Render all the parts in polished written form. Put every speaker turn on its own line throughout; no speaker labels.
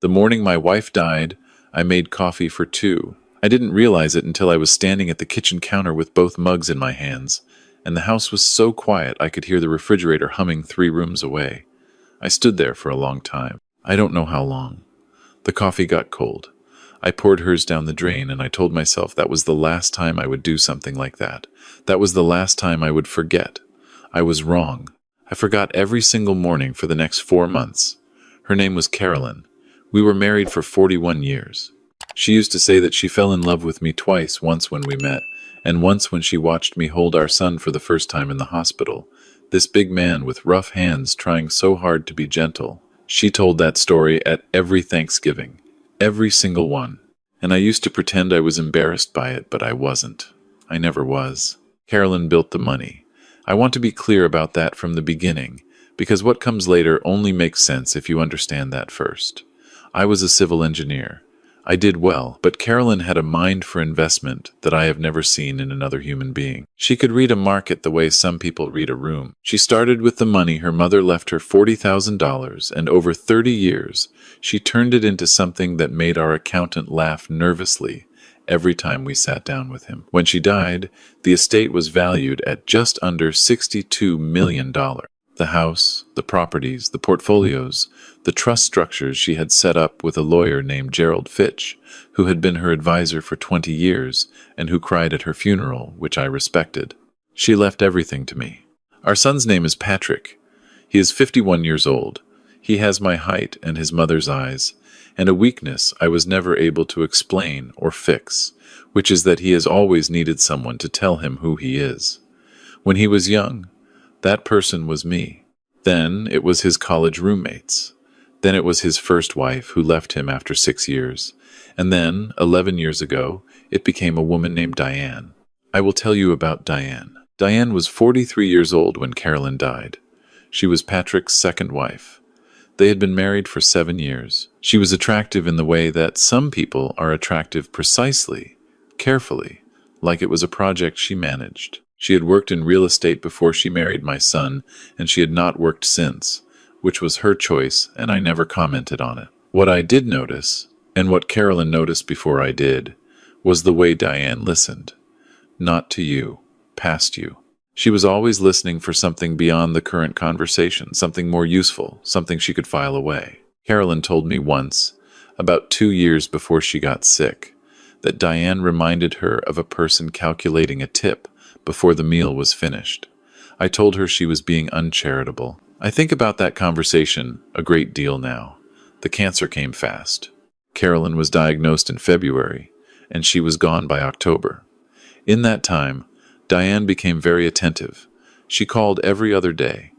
The morning my wife died, I made coffee for two. I didn't realize it until I was standing at the kitchen counter with both mugs in my hands, and the house was so quiet I could hear the refrigerator humming 3 rooms away. I stood there for a long time. I don't know how long. The coffee got cold. I poured hers down the drain, and I told myself that was the last time I would do something like that. That was the last time I would forget. I was wrong. I forgot every single morning for the next 4 months. Her name was Carolyn. We were married for 41 years. She used to say that she fell in love with me twice, once when we met, and once when she watched me hold our son for the first time in the hospital. This big man with rough hands trying so hard to be gentle. She told that story at every Thanksgiving. Every single one. And I used to pretend I was embarrassed by it, but I wasn't. I never was. Carolyn built the money. I want to be clear about that from the beginning, because what comes later only makes sense if you understand that first. I was a civil engineer. I did well, but Carolyn had a mind for investment that I have never seen in another human being. She could read a market the way some people read a room. She started with the money her mother left her, $40,000, and over 30 years, she turned it into something that made our accountant laugh nervously every time we sat down with him. When she died, the estate was valued at just under $62 million. The house, the properties, the portfolios, the trust structures she had set up with a lawyer named Gerald Fitch, who had been her advisor for 20 years and who cried at her funeral, which I respected. She left everything to me. Our son's name is Patrick. He is 51 years old. He has my height and his mother's eyes, and a weakness I was never able to explain or fix, which is that he has always needed someone to tell him who he is. When he was young, that person was me. Then it was his college roommates. Then it was his first wife who left him after 6 years. And then, 11 years ago, it became a woman named Diane. I will tell you about Diane. Diane was 43 years old when Carolyn died. She was Patrick's second wife. They had been married for 7 years. She was attractive in the way that some people are attractive precisely, carefully, like it was a project she managed. She had worked in real estate before she married my son, and she had not worked since, which was her choice, and I never commented on it. What I did notice, and what Carolyn noticed before I did, was the way Diane listened. Not to you, past you. She was always listening for something beyond the current conversation, something more useful, something she could file away. Carolyn told me once, about 2 years before she got sick, that Diane reminded her of a person calculating a tip before the meal was finished. I told her she was being uncharitable. I think about that conversation a great deal now. The cancer came fast. Carolyn was diagnosed in February, and she was gone by October. In that time, Diane became very attentive. She called every other day.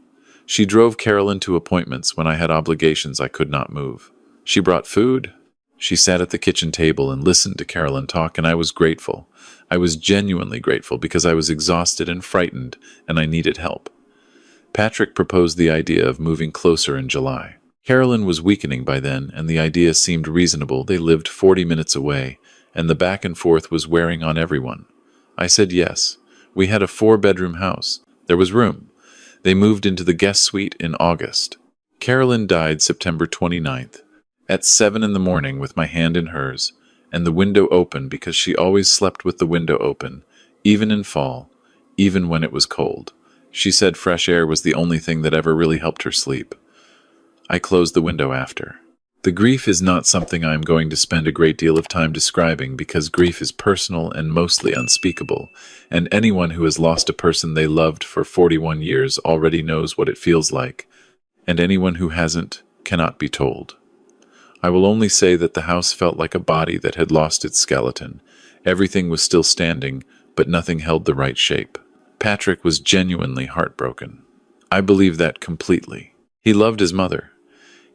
She drove Carolyn to appointments when I had obligations I could not move. She brought food. She sat at the kitchen table and listened to Carolyn talk, and I was grateful. I was genuinely grateful because I was exhausted and frightened, and I needed help. Patrick proposed the idea of moving closer in July. Carolyn was weakening by then, and the idea seemed reasonable. They lived 40 minutes away, and the back and forth was wearing on everyone. I said yes. We had a 4-bedroom house. There was room. They moved into the guest suite in August. Carolyn died September 29th, at 7 in the morning with my hand in hers, and the window open because she always slept with the window open, even in fall, even when it was cold. She said fresh air was the only thing that ever really helped her sleep. I closed the window after. The grief is not something I am going to spend a great deal of time describing because grief is personal and mostly unspeakable, and anyone who has lost a person they loved for 41 years already knows what it feels like, and anyone who hasn't cannot be told. I will only say that the house felt like a body that had lost its skeleton. Everything was still standing, but nothing held the right shape. Patrick was genuinely heartbroken. I believe that completely. He loved his mother.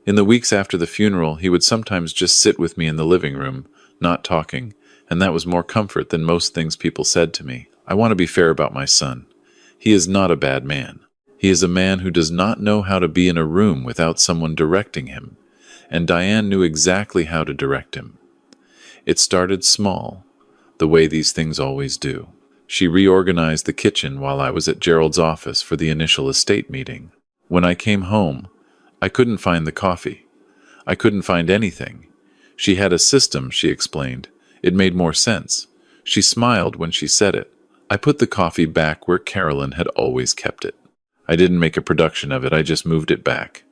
In the weeks after the funeral, he would sometimes just sit with me in the living room, not talking, and that was more comfort than most things people said to me. I want to be fair about my son. He is not a bad man. He is a man who does not know how to be in a room without someone directing him, and Diane knew exactly how to direct him. It started small, the way these things always do. She reorganized the kitchen while I was at Gerald's office for the initial estate meeting. When I came home, I couldn't find the coffee. I couldn't find anything. She had a system, she explained. It made more sense. She smiled when she said it. I put the coffee back where Carolyn had always kept it. I didn't make a production of it, I just moved it back.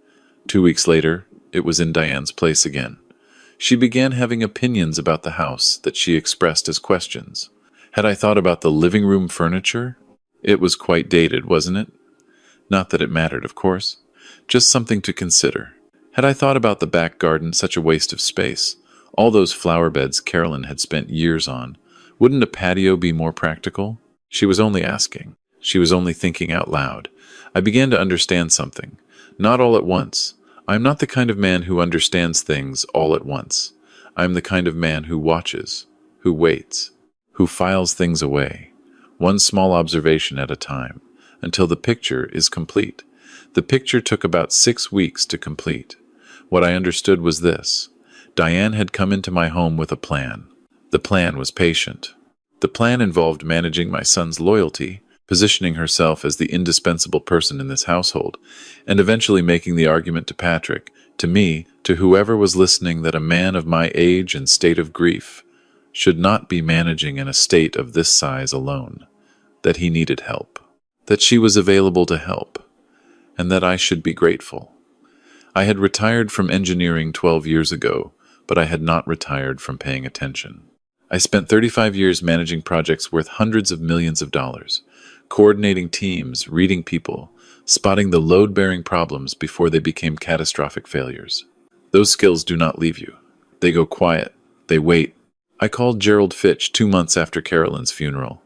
2 weeks later, it was in Diane's place again. She began having opinions about the house that she expressed as questions. Had I thought about the living room furniture? It was quite dated, wasn't it? Not that it mattered, of course. Just something to consider. Had I thought about the back garden, such a waste of space? All those flower beds Carolyn had spent years on. Wouldn't a patio be more practical? She was only asking. She was only thinking out loud. I began to understand something. Not all at once. I am not the kind of man who understands things all at once. I am the kind of man who watches, who waits, who files things away, one small observation at a time, until the picture is complete. The picture took about 6 weeks to complete. What I understood was this. Diane had come into my home with a plan. The plan was patient. The plan involved managing my son's loyalty, positioning herself as the indispensable person in this household, and eventually making the argument to Patrick, to me, to whoever was listening, that a man of my age and state of grief should not be managing an estate of this size alone, that he needed help, that she was available to help, and that I should be grateful. I had retired from engineering 12 years ago, but I had not retired from paying attention. I spent 35 years managing projects worth hundreds of millions of dollars, coordinating teams, reading people, spotting the load-bearing problems before they became catastrophic failures. Those skills do not leave you. They go quiet. They wait. I called Gerald Fitch 2 months after Carolyn's funeral.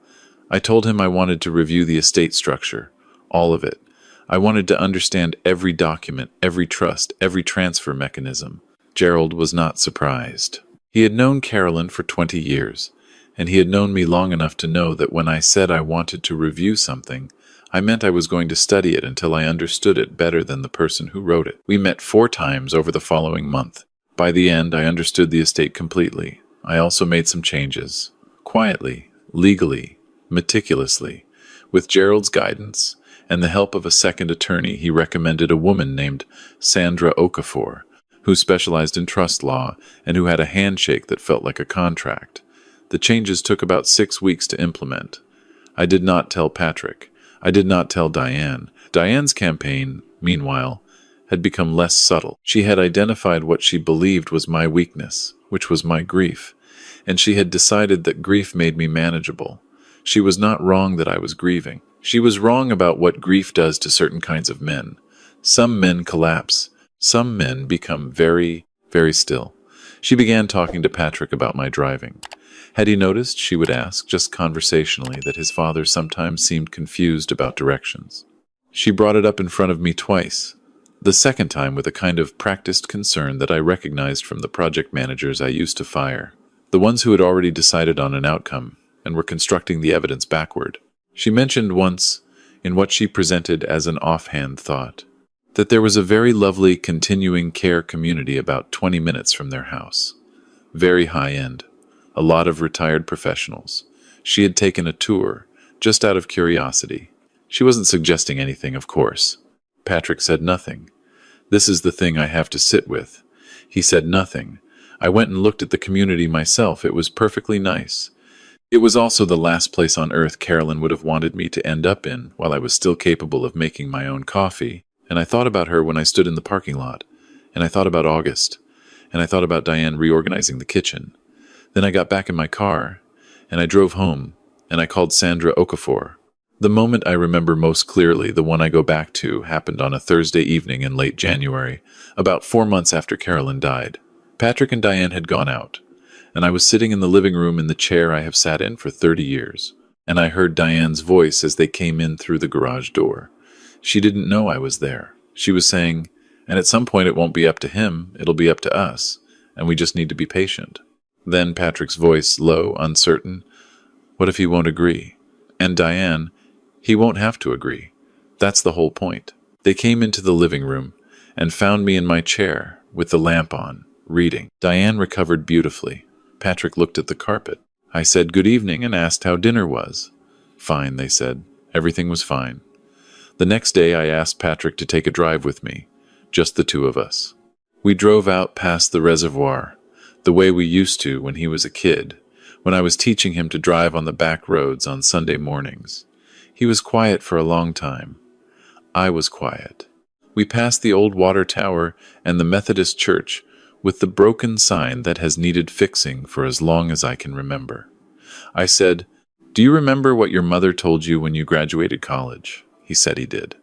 I told him I wanted to review the estate structure, all of it. I wanted to understand every document, every trust, every transfer mechanism. Gerald was not surprised. He had known Carolyn for 20 years. And he had known me long enough to know that when I said I wanted to review something, I meant I was going to study it until I understood it better than the person who wrote it. We met 4 times over the following month. By the end, I understood the estate completely. I also made some changes. Quietly, legally, meticulously. With Gerald's guidance and the help of a second attorney, he recommended a woman named Sandra Okafor, who specialized in trust law and who had a handshake that felt like a contract. The changes took about 6 weeks to implement. I did not tell Patrick. I did not tell Diane. Diane's campaign, meanwhile, had become less subtle. She had identified what she believed was my weakness, which was my grief, and she had decided that grief made me manageable. She was not wrong that I was grieving. She was wrong about what grief does to certain kinds of men. Some men collapse. Some men become very, very still. She began talking to Patrick about my driving. Had he noticed, she would ask, just conversationally, that his father sometimes seemed confused about directions. She brought it up in front of me twice, the second time with a kind of practiced concern that I recognized from the project managers I used to fire, the ones who had already decided on an outcome and were constructing the evidence backward. She mentioned once, in what she presented as an offhand thought, that there was a very lovely continuing care community about 20 minutes from their house. Very high-end. A lot of retired professionals. She had taken a tour, just out of curiosity. She wasn't suggesting anything, of course. Patrick said nothing. This is the thing I have to sit with. He said nothing. I went and looked at the community myself. It was perfectly nice. It was also the last place on earth Carolyn would have wanted me to end up in while I was still capable of making my own coffee. And I thought about her when I stood in the parking lot. And I thought about August. And I thought about Diane reorganizing the kitchen. Then I got back in my car, and I drove home, and I called Sandra Okafor. The moment I remember most clearly, the one I go back to, happened on a Thursday evening in late January, about 4 months after Carolyn died. Patrick and Diane had gone out, and I was sitting in the living room in the chair I have sat in for 30 years, and I heard Diane's voice as they came in through the garage door. She didn't know I was there. She was saying, and at some point it won't be up to him, it'll be up to us, and we just need to be patient. Then Patrick's voice, low, uncertain. What if he won't agree? And Diane, he won't have to agree. That's the whole point. They came into the living room and found me in my chair with the lamp on, reading. Diane recovered beautifully. Patrick looked at the carpet. I said good evening and asked how dinner was. Fine, they said. Everything was fine. The next day I asked Patrick to take a drive with me, just the 2 of us. We drove out past the reservoir, the way we used to when he was a kid, when I was teaching him to drive on the back roads on Sunday mornings. He was quiet for a long time. I was quiet. We passed the old water tower and the Methodist church with the broken sign that has needed fixing for as long as I can remember. I said, "Do you remember what your mother told you when you graduated college?" He said he did.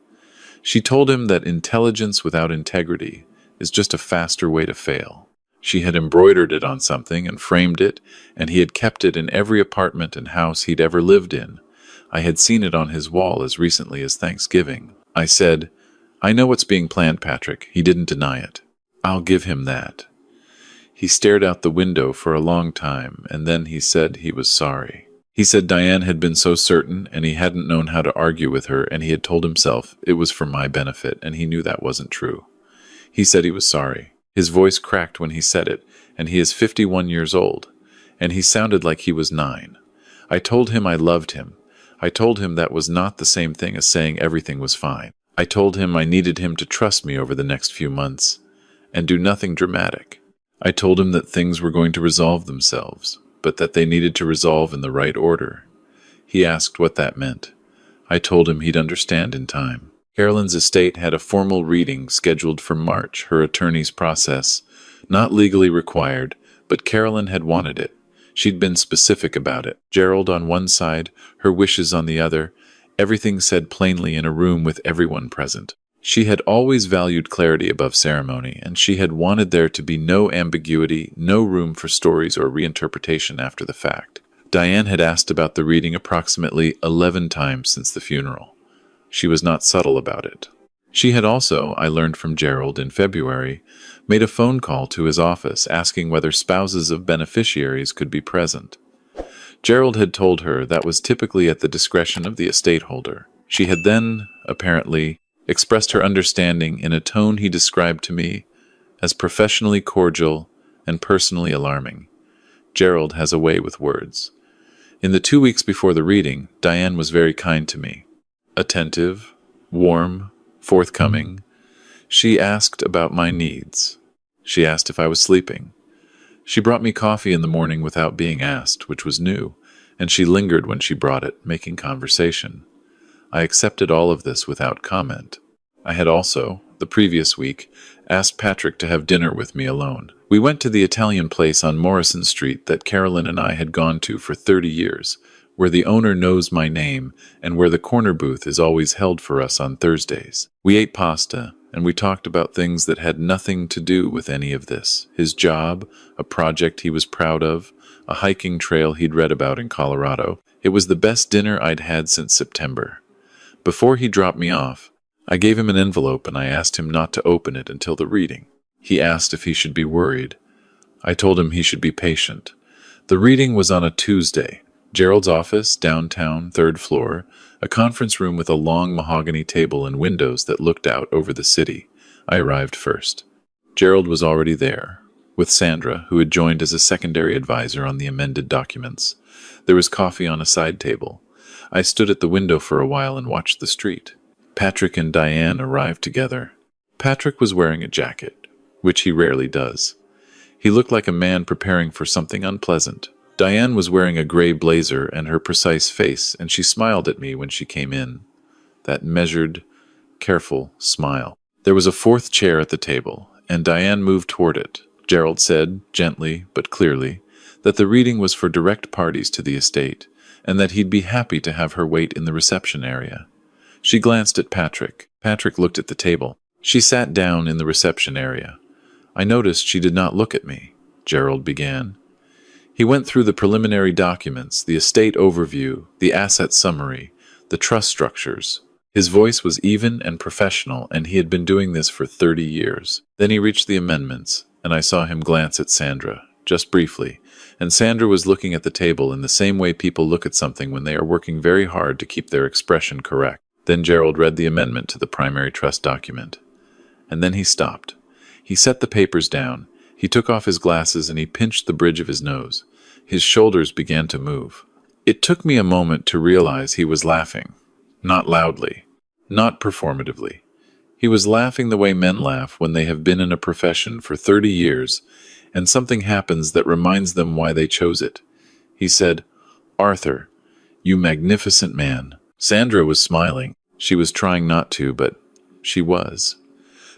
She told him that intelligence without integrity is just a faster way to fail. She had embroidered it on something and framed it, and he had kept it in every apartment and house he'd ever lived in. I had seen it on his wall as recently as Thanksgiving. I said, "I know what's being planned, Patrick." He didn't deny it. I'll give him that. He stared out the window for a long time, and then he said he was sorry. He said Diane had been so certain, and he hadn't known how to argue with her, and he had told himself it was for my benefit, and he knew that wasn't true. He said he was sorry. His voice cracked when he said it, and he is 51 years old, and he sounded like he was 9. I told him I loved him. I told him that was not the same thing as saying everything was fine. I told him I needed him to trust me over the next few months, and do nothing dramatic. I told him that things were going to resolve themselves, but that they needed to resolve in the right order. He asked what that meant. I told him he'd understand in time. Carolyn's estate had a formal reading scheduled for March, her attorney's process. Not legally required, but Carolyn had wanted it. She'd been specific about it. Gerald on one side, her wishes on the other, everything said plainly in a room with everyone present. She had always valued clarity above ceremony, and she had wanted there to be no ambiguity, no room for stories or reinterpretation after the fact. Diane had asked about the reading approximately 11 times since the funeral. She was not subtle about it. She had also, I learned from Gerald in February, made a phone call to his office asking whether spouses of beneficiaries could be present. Gerald had told her that was typically at the discretion of the estate holder. She had then, apparently, expressed her understanding in a tone he described to me as professionally cordial and personally alarming. Gerald has a way with words. In the 2 weeks before the reading, Diane was very kind to me. Attentive, warm, forthcoming. She asked about my needs. She asked if I was sleeping. She brought me coffee in the morning without being asked, which was new, and she lingered when she brought it, making conversation. I accepted all of this without comment. I had also, the previous week, asked Patrick to have dinner with me alone. We went to the Italian place on Morrison Street that Carolyn and I had gone to for 30 years, where the owner knows my name and where the corner booth is always held for us on Thursdays. We ate pasta, and we talked about things that had nothing to do with any of this. His job, a project he was proud of, a hiking trail he'd read about in Colorado. It was the best dinner I'd had since September. Before he dropped me off, I gave him an envelope and I asked him not to open it until the reading. He asked if he should be worried. I told him he should be patient. The reading was on a Tuesday. Gerald's office, downtown, 3rd floor, a conference room with a long mahogany table and windows that looked out over the city. I arrived first. Gerald was already there, with Sandra, who had joined as a secondary advisor on the amended documents. There was coffee on a side table. I stood at the window for a while and watched the street. Patrick and Diane arrived together. Patrick was wearing a jacket, which he rarely does. He looked like a man preparing for something unpleasant. Diane was wearing a gray blazer and her precise face, and she smiled at me when she came in. That measured, careful smile. There was a 4th chair at the table, and Diane moved toward it. Gerald said, gently but clearly, that the reading was for direct parties to the estate, and that he'd be happy to have her wait in the reception area. She glanced at Patrick. Patrick looked at the table. She sat down in the reception area. I noticed she did not look at me. Gerald began. He went through the preliminary documents, the estate overview, the asset summary, the trust structures. His voice was even and professional, and he had been doing this for 30 years. Then he reached the amendments, and I saw him glance at Sandra, just briefly, and Sandra was looking at the table in the same way people look at something when they are working very hard to keep their expression correct. Then Gerald read the amendment to the primary trust document. And then he stopped. He set the papers down. He took off his glasses and he pinched the bridge of his nose. His shoulders began to move. It took me a moment to realize he was laughing. Not loudly. Not performatively. He was laughing the way men laugh when they have been in a profession for 30 years and something happens that reminds them why they chose it. He said, "Arthur, you magnificent man." Sandra was smiling. She was trying not to, but she was.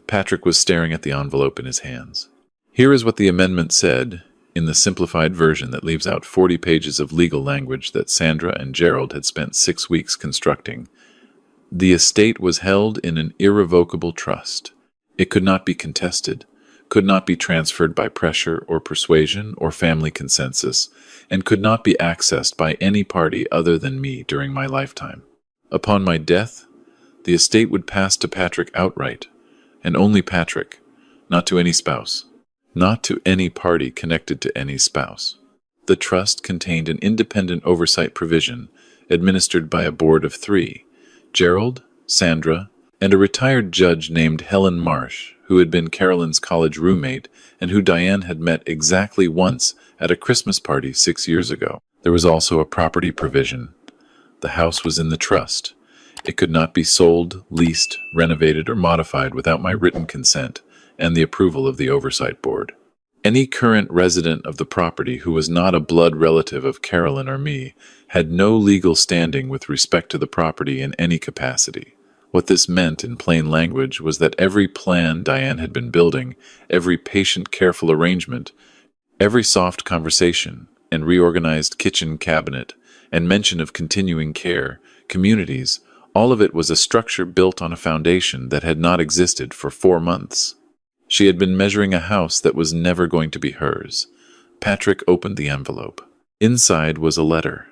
Patrick was staring at the envelope in his hands. Here is what the amendment said, in the simplified version that leaves out 40 pages of legal language that Sandra and Gerald had spent 6 weeks constructing. The estate was held in an irrevocable trust. It could not be contested, could not be transferred by pressure or persuasion or family consensus, and could not be accessed by any party other than me during my lifetime. Upon my death, the estate would pass to Patrick outright, and only Patrick, not to any spouse, not to any party connected to any spouse. The trust contained an independent oversight provision administered by a board of 3, Gerald, Sandra, and a retired judge named Helen Marsh, who had been Carolyn's college roommate and who Diane had met exactly once at a Christmas party 6 years ago. There was also a property provision. The house was in the trust. It could not be sold, leased, renovated, or modified without my written consent and the approval of the oversight board. Any current resident of the property who was not a blood relative of Carolyn or me had no legal standing with respect to the property in any capacity. What this meant in plain language was that every plan Diane had been building, every patient, careful arrangement, every soft conversation and reorganized kitchen cabinet, and mention of continuing care, communities, all of it was a structure built on a foundation that had not existed for 4 months. She had been measuring a house that was never going to be hers. Patrick opened the envelope. Inside was a letter.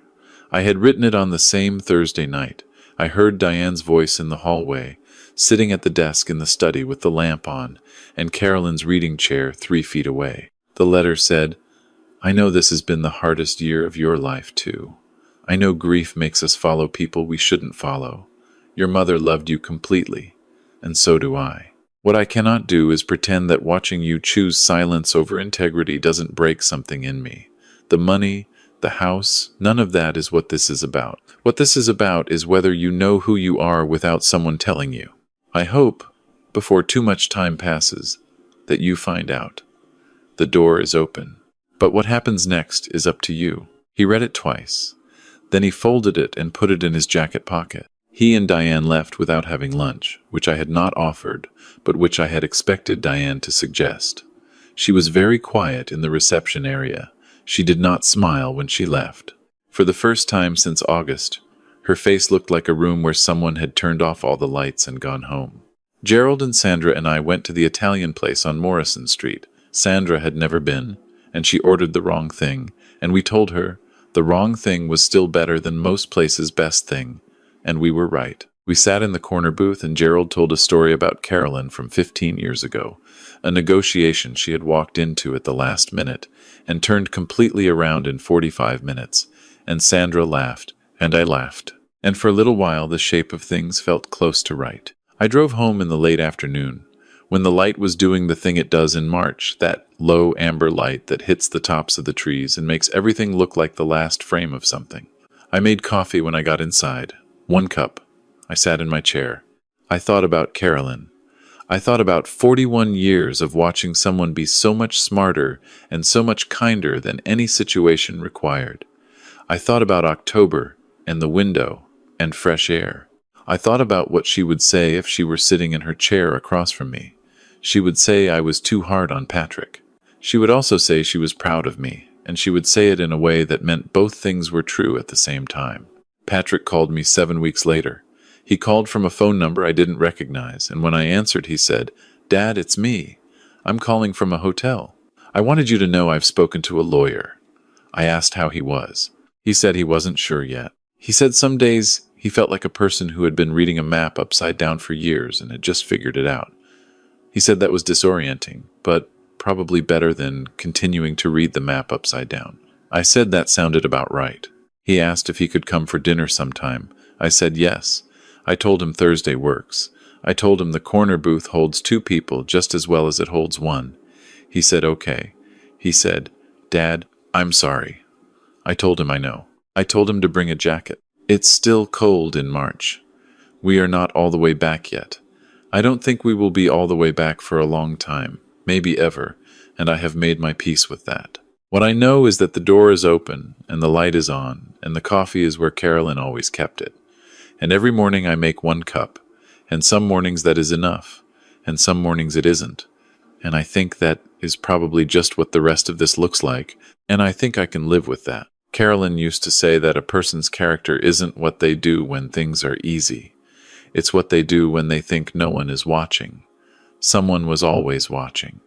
I had written it on the same Thursday night. I heard Diane's voice in the hallway, sitting at the desk in the study with the lamp on, and Carolyn's reading chair 3 feet away. The letter said, "I know this has been the hardest year of your life, too. I know grief makes us follow people we shouldn't follow. Your mother loved you completely, and so do I. What I cannot do is pretend that watching you choose silence over integrity doesn't break something in me. The money, the house, none of that is what this is about. What this is about is whether you know who you are without someone telling you. I hope, before too much time passes, that you find out. The door is open. But what happens next is up to you." He read it twice. Then he folded it and put it in his jacket pocket. He and Diane left without having lunch, which I had not offered, but which I had expected Diane to suggest. She was very quiet in the reception area. She did not smile when she left. For the first time since August, her face looked like a room where someone had turned off all the lights and gone home. Gerald and Sandra and I went to the Italian place on Morrison Street. Sandra had never been, and she ordered the wrong thing, and we told her the wrong thing was still better than most places' best thing, and we were right. We sat in the corner booth and Gerald told a story about Carolyn from 15 years ago, a negotiation she had walked into at the last minute and turned completely around in 45 minutes, and Sandra laughed, and I laughed, and for a little while the shape of things felt close to right. I drove home in the late afternoon, when the light was doing the thing it does in March, that low amber light that hits the tops of the trees and makes everything look like the last frame of something. I made coffee when I got inside. 1 cup. I sat in my chair. I thought about Carolyn. I thought about 41 years of watching someone be so much smarter and so much kinder than any situation required. I thought about October and the window and fresh air. I thought about what she would say if she were sitting in her chair across from me. She would say I was too hard on Patrick. She would also say she was proud of me, and she would say it in a way that meant both things were true at the same time. Patrick called me 7 weeks later. He called from a phone number I didn't recognize, and when I answered, he said, "Dad, it's me. I'm calling from a hotel. I wanted you to know I've spoken to a lawyer." I asked how he was. He said he wasn't sure yet. He said some days he felt like a person who had been reading a map upside down for years and had just figured it out. He said that was disorienting, but probably better than continuing to read the map upside down. I said that sounded about right. He asked if he could come for dinner sometime. I said yes. I told him Thursday works. I told him the corner booth holds 2 people just as well as it holds 1. He said okay. He said, "Dad, I'm sorry." I told him I know. I told him to bring a jacket. It's still cold in March. We are not all the way back yet. I don't think we will be all the way back for a long time, maybe ever, and I have made my peace with that. What I know is that the door is open, and the light is on, and the coffee is where Carolyn always kept it. And every morning I make 1 cup, and some mornings that is enough, and some mornings it isn't. And I think that is probably just what the rest of this looks like, and I think I can live with that. Carolyn used to say that a person's character isn't what they do when things are easy. It's what they do when they think no one is watching. Someone was always watching.